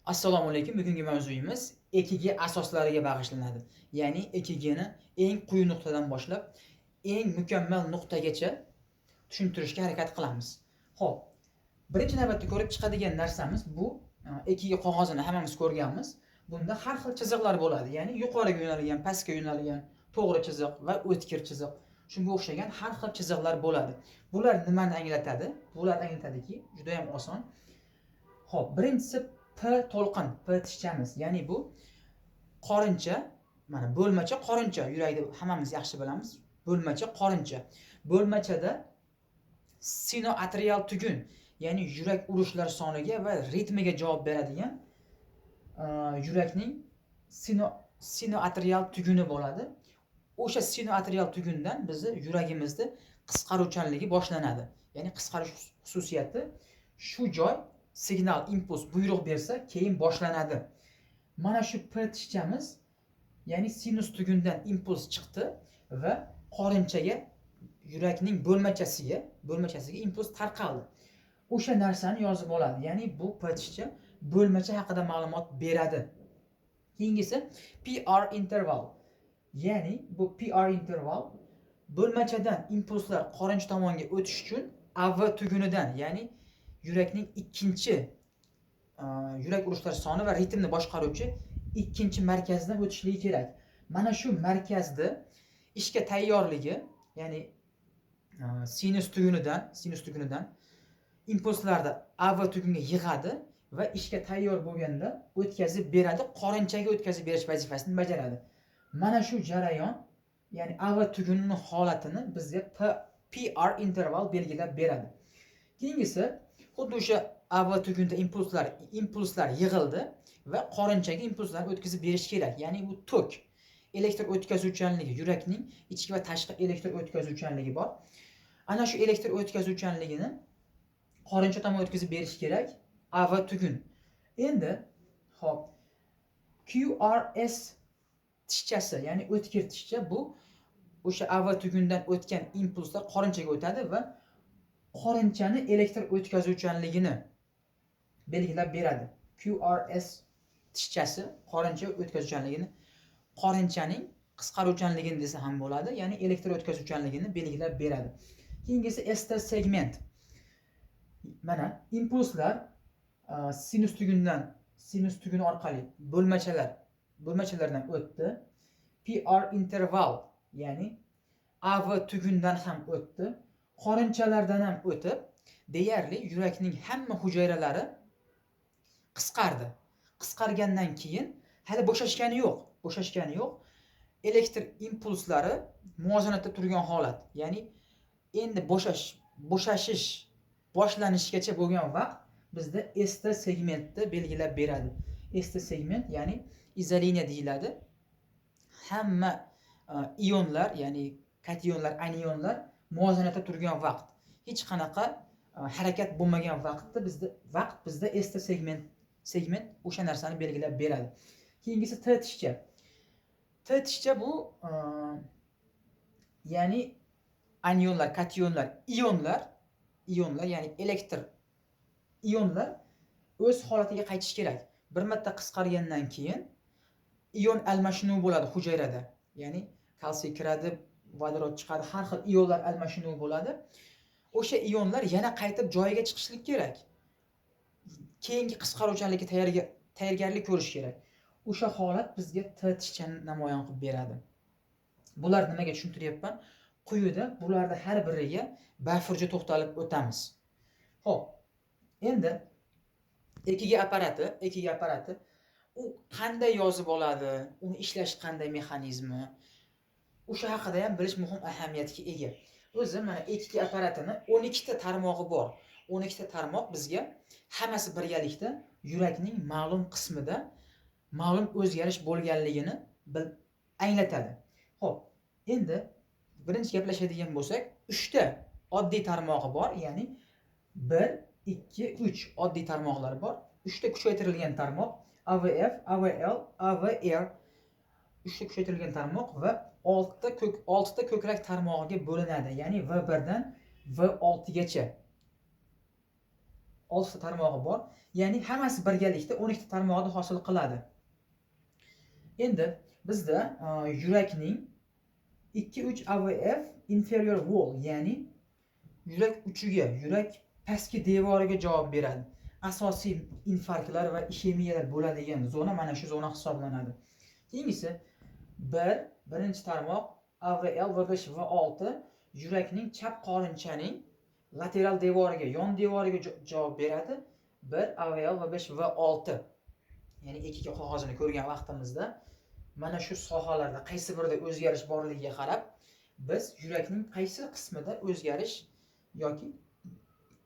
Assalomu alaykum. Bugungi mavzuyimiz EKG asoslariga bag'ishlanadi. Ya'ni EKGni eng quyi nuqtadan boshlab eng mukammal nuqtagacha tushuntirishga harakat qilamiz. Xo'p, birinchi navbatda ko'rib chiqadigan narsamiz bu EKG qog'ozini hammamiz ko'rganmiz. Bunda har xil chiziqlar bo'ladi. Ya'ni yuqoriga yo'nalgan, pastga yo'nalgan, to'g'ri chiziq va o'tkir chiziq. Shunga o'xshagan har xil chiziqlar bo'ladi. Bular nimani anglatadi? Bular anglatadiki, juda ham oson. Xo'p, birinchisi P to'lqin, P tishchamiz. Ya'ni bu qorincha, mana bo'lmacha qorincha, yurakni hammamiz yaxshi bilamiz. Bo'lmacha qorincha. Bo'lmachada sinoatrial tugun, ya'ni yurak urishlari soniga va ritmiga javob beradigan yurakning sinoatrial tuguni bo'ladi. O'sha sinoatrial tugundan bizni yuragimizni qisqaruvchanligi boshlanadi. Ya'ni qisqarish xususiyati shu joy signal, impuls, buyruq bersa, keyin boshlanadi. Mana shu P tishchamiz, ya'ni sinus tugundan impuls chiqdi va qorinchaga, yurakning bo'lmachasiga impuls tarqaldi. O'sha narsani yozib oladi. Ya'ni bu P tishcha bo'lmacha haqida ma'lumot beradi. Keyingisi PR interval. Ya'ni bu PR interval bo'lmachadan impulslar qorincha tomonga o'tish uchun AV tugunidan, ya'ni yurakning ikkinchi yurak urishlari soni va ritmni boshqaruvchi ikkinchi markazdan o'tishligi kerak. Mana shu markazni ishga tayyorligi, ya'ni sinus tugunidan impulslarni AV tugunga yig'adi va ishga tayyor bo'lganda o'tkazib beradi, qorinchaga o'tkazib berish vazifasini bajaradi. Mana shu jarayon, ya'ni AV tugunining holatini bizga PR interval belgilab beradi. Keyingisi, xuddi o'sha AV tugunda impulslar yig'ildi va qorinchaga impulslarni o'tkazib berish kerak. Ya'ni bu tok, elektr o'tkazuvchanligi, yurakning ichki va tashqi elektr o'tkazuvchanligi bor. Ana shu elektr o'tkazuvchanligini qorincha tomon o'tkazib berish kerak AV tugun. Endi hop, QRS tishchasi, ya'ni o'tkir tishcha, bu o'sha AV tugundan o'tgan impulslar qorinchaga o'tadi va qorinchani elektr o'tkazuvchanligini belgilab beradi. QRS tishchasi qorincha o'tkazuvchanligini, qorinchaning qisqaruvchanligini desa ham bo'ladi, ya'ni elektr o'tkazuvchanligini belgilab beradi. Keyingisi ST segment. Mana impulslar sinus tuguni orqali bo'lmachalardan o'tdi. PR interval, ya'ni AV tugundan ham o'tdi. Qorinchalardan ham o'tib, deyarli yurakning hamma hujayralari qisqardi. Qisqargandan keyin hali bo'shashgani yo'q. Elektr impulslari muvozanatda turgan holat. Ya'ni endi bo'shashish boshlanishgacha bo'lgan vaqt bizda ST segmentni belgilab beradi. ST segment, ya'ni izoliniya deyiladi. Hamma ionlar, ya'ni kationlar, anionlar muvozanatda turgan vaqt, hech qanaqa harakat bo'lmagan vaqtda bizda ST segment o'sha narsani belgilab beradi. Keyingisi T tishcha. T tishcha bu ya'ni anionlar, kationlar, ionlar, ya'ni elektr ionlar o'z holatiga qaytish kerak. Bir marta qisqargandan keyin ion almashinuvi bo'ladi hujayrada. Ya'ni kalsiy kiradi, vodorod chiqadi, har xil ionlar almashinuvi bo'ladi. O'sha ionlar yana qaytib joyiga chiqishlik kerak. Keyingi qisqaruvchanlikka tayyorgarlik ko'rish kerak. O'sha holat bizga T tishchani namoyon qilib beradi. Bular nimaga tushuntiryapman? Quyida bularning har biriga bafurja to'xtalib o'tamiz. Xo'p, endi EKG apparati u qanday yozib oladi, uni ishlash qanday mexanizmi, o'sha haqida ham bilish muhim ahamiyatga ega. O'zi mana EKG apparatini 12 ta tarmog'i bor. 12 ta tarmoq bizga hammasi birgalikda yurakning ma'lum qismida ma'lum o'zgarish bo'lganligini anglatadi. Xo'p, endi birinchi gaplashadigan bo'lsak, 3 ta oddiy tarmog'i bor, ya'ni 1, 2, 3 oddiy tarmoqlar bor. 3 ta kuchaytirilgan tarmoq, AVF, AVL, AVR. 3 ta kuchaytirilgan tarmoq va 6 ta ko'krak tarmog'iga bo'linadi. Ya'ni V1 dan V6 gacha. 6 ta tarmog'i bor. Ya'ni hammasi birgalikda 12 ta tarmog'ni hosil qiladi. Endi bizda yurakning 2-3 AVF inferior wall, ya'ni yurak uchiga, yurak pastki devoriga javob beradi. Asosiy infarktlar va ishemiyalar bo'ladigan zona mana shu zona hisoblanadi. Keyingisi birinchi tarmoq AVL V5 V6 yurakning chap qorinchaning lateral devoriga, yon devoriga javob beradi. AVL V5 V6. Ya'ni ikki qog'ozini ko'rgan vaqtimizda mana shu sohalarda qaysi birida o'zgarish borligiga qarab biz yurakning qaysi qismida o'zgarish yoki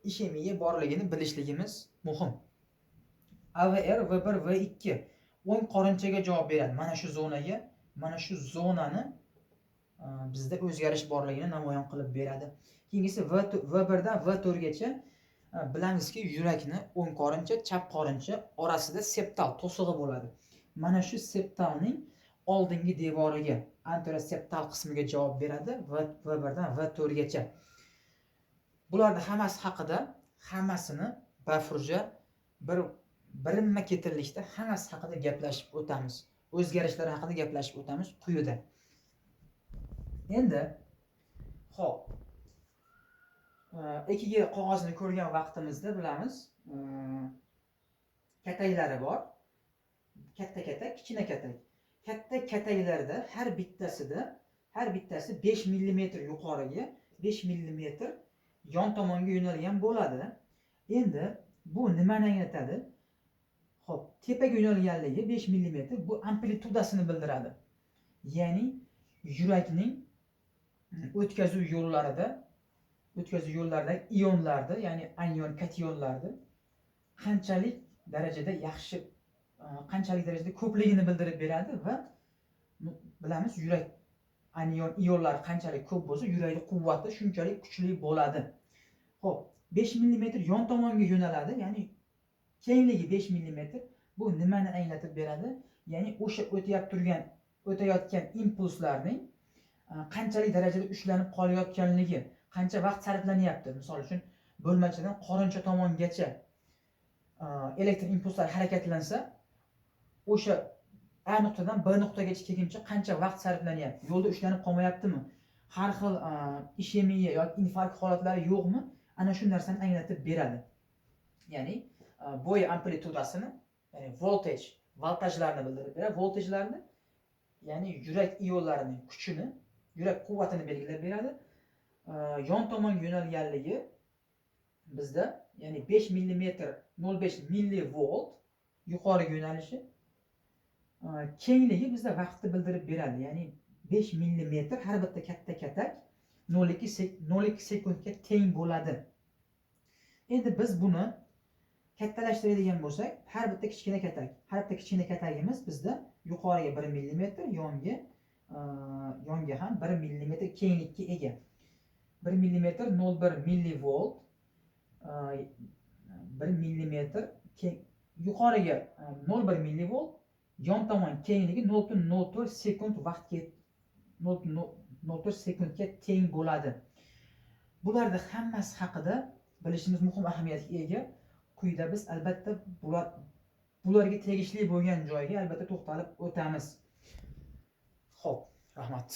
ishemiya borligini bilishligimiz muhim. AVR V1 V2 o'ng qorinchaga javob beradi. Mana shu zonaga, mana shu zonani bizda o'zgarish borligini namoyon qilib beradi. Keyingisi V1 dan V4 gacha bilamizki, yurakni o'ng qorincha, chap qorincha orasida septal to'sig'i bo'ladi. Mana shu septalning oldingi devoriga, anteroseptal qismiga javob beradi V1 dan V4 gacha. Bularning hammasi haqida, hammasini bafurja birinma ketirlikda hammasi haqida gaplashib o'tamiz. O'zgarishlar haqida gaplashib o'tamiz quyida. Endi xo'p, ikkiga qog'ozni ko'rgan vaqtimizda bilamiz, kataklari bor. Katta katak, kichkina katak. Katta kataklarda har bittasi 5 mm yuqoriga, 5 mm yon tomonga yo'nalgan bo'ladi. Endi bu nimani anglatadi? Xo'p, tepaga yo'nalganligi 5 mm bu amplitudasini bildiradi. Ya'ni yurakning o'tkazuv yo'llarida ionlarda, ya'ni anion kationlarda qanchalik darajada ko'pligini bildirib beradi va bilamiz, yurak anion ionlari qanchalik ko'p bo'lsa, yurakning quvvati shunchalik kuchli bo'ladi. Xo'p, 5 mm yon tomonga yo'naladi, ya'ni kengligi 5 mm. Bu nimani anglatib beradi? Ya'ni o'sha o'tayotgan impulslarning qanchalik darajada ushlanib qolayotganligi, qancha vaqt sarflanyapti. Misol uchun, bo'lmachadan qorincha tomongacha elektr impulslar harakatlansa, o'sha A nuqtadan B nuqtagacha kelguncha qancha vaqt sarflanyapti? Yo'lda ushlanib qolmayaptimi? Har xil ishemiya yoki infarkt holatlari yo'qmi? Ana shu narsani anglatib beradi. Ya'ni bo'yi amplitudasini, ya'ni voltajlarni bildirib beradi. Voltajlarni, ya'ni yurak ionlarining kuchini, yurak quvvatini belgilab beradi. Yon tomonga yo'nalganligi bizda, ya'ni 5 mm 0.5 millivolt yuqoriga yo'nalishi, kengligi bizda vaqtni bildirib beradi. Ya'ni 5 mm har bitta katta katak 0.2 sekundga teng bo'ladi. Endi biz buni kattalashtiradigan bo'lsak, har bitta kichkina katagimiz bizda yuqoriga 1 mm, yonga ham 1 mm kenglikka ega. 1 mm 0.1 millivolt, 1 mm yuqoriga 0.1 millivolt, yon tomon kengligi 0.04 sekund vaqtga 0.04 sekundga teng bo'ladi. Bularning hammasi haqida bilishimiz muhim ahamiyatga ega. Quyida biz albatta bularga tegishli bo'lgan joyga albatta to'xtalib o'tamiz. Xo'p, rahmat.